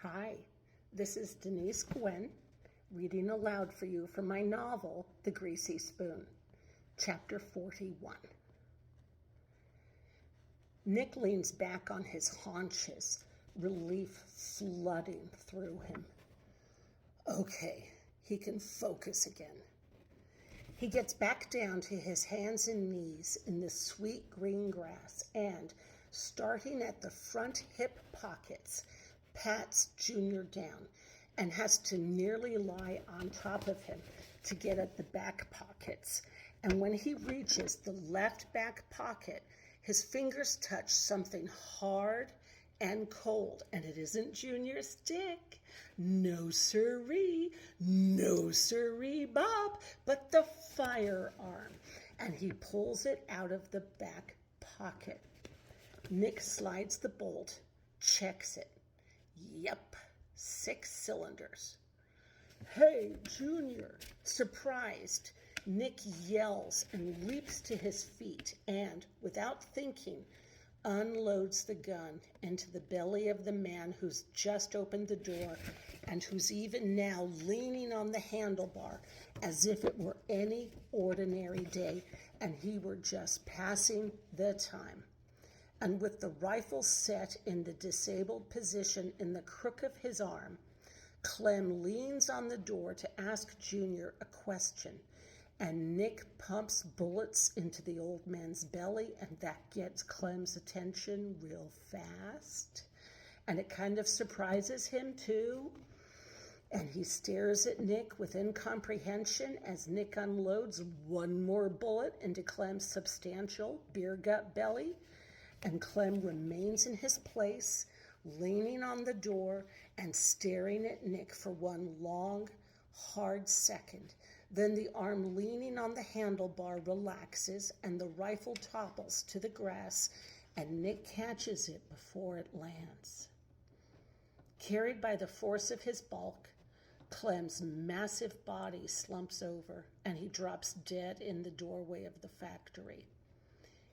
Hi, this is Denise Gwen reading aloud for you from my novel, The Greasy Spoon, Chapter 41. Nick leans back on his haunches, relief flooding through him. Okay, he can focus again. He gets back down to his hands and knees in the sweet green grass and, starting at the front hip pockets, pats Junior down and has to nearly lie on top of him to get at the back pockets. And when he reaches the left back pocket, his fingers touch something hard and cold, and it isn't Junior's dick. No siree, no siree, Bob, but the firearm. And he pulls it out of the back pocket. Nick slides the bolt, checks it. Yep, 6 cylinders. Hey, Junior! Surprised, Nick yells and leaps to his feet and, without thinking, unloads the gun into the belly of the man who's just opened the door and who's even now leaning on the handlebar as if it were any ordinary day and he were just passing the time. And with the rifle set in the disabled position in the crook of his arm, Clem leans on the door to ask Junior a question, and Nick pumps bullets into the old man's belly, and that gets Clem's attention real fast. And it kind of surprises him, too. And he stares at Nick with incomprehension as Nick unloads one more bullet into Clem's substantial beer gut belly. And Clem remains in his place, leaning on the door and staring at Nick for one long, hard second. Then the arm leaning on the handlebar relaxes and the rifle topples to the grass, and Nick catches it before it lands. Carried by the force of his bulk, Clem's massive body slumps over, and he drops dead in the doorway of the factory.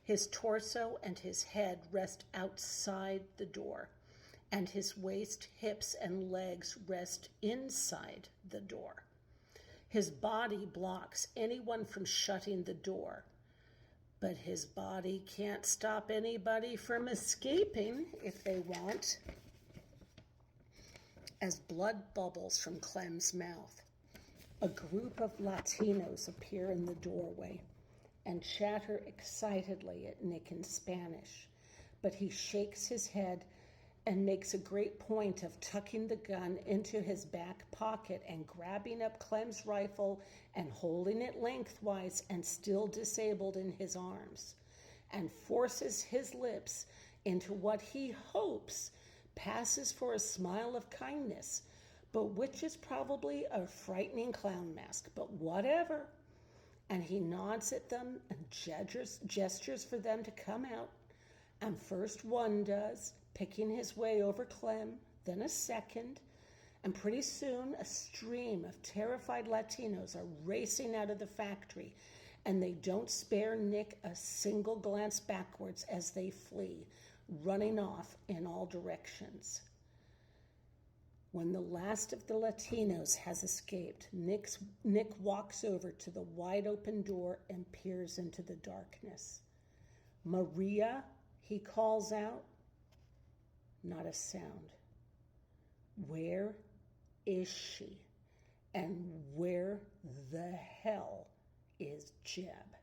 His torso and his head rest outside the door, and his waist, hips, and legs rest inside the door. His body blocks anyone from shutting the door, but his body can't stop anybody from escaping if they want. As blood bubbles from Clem's mouth, a group of Latinos appear in the doorway and chatter excitedly at Nick in Spanish, but he shakes his head and makes a great point of tucking the gun into his back pocket and grabbing up Clem's rifle and holding it lengthwise and still disabled in his arms, and forces his lips into what he hopes passes for a smile of kindness, but which is probably a frightening clown mask, but whatever. And he nods at them and gestures for them to come out. And first one does, picking his way over Clem, then a second. And pretty soon a stream of terrified Latinos are racing out of the factory, and they don't spare Nick a single glance backwards as they flee, running off in all directions. When the last of the Latinos has escaped, Nick walks over to the wide open door and peers into the darkness. Maria, he calls out. Not a sound. Where is she? And where the hell is Jeb?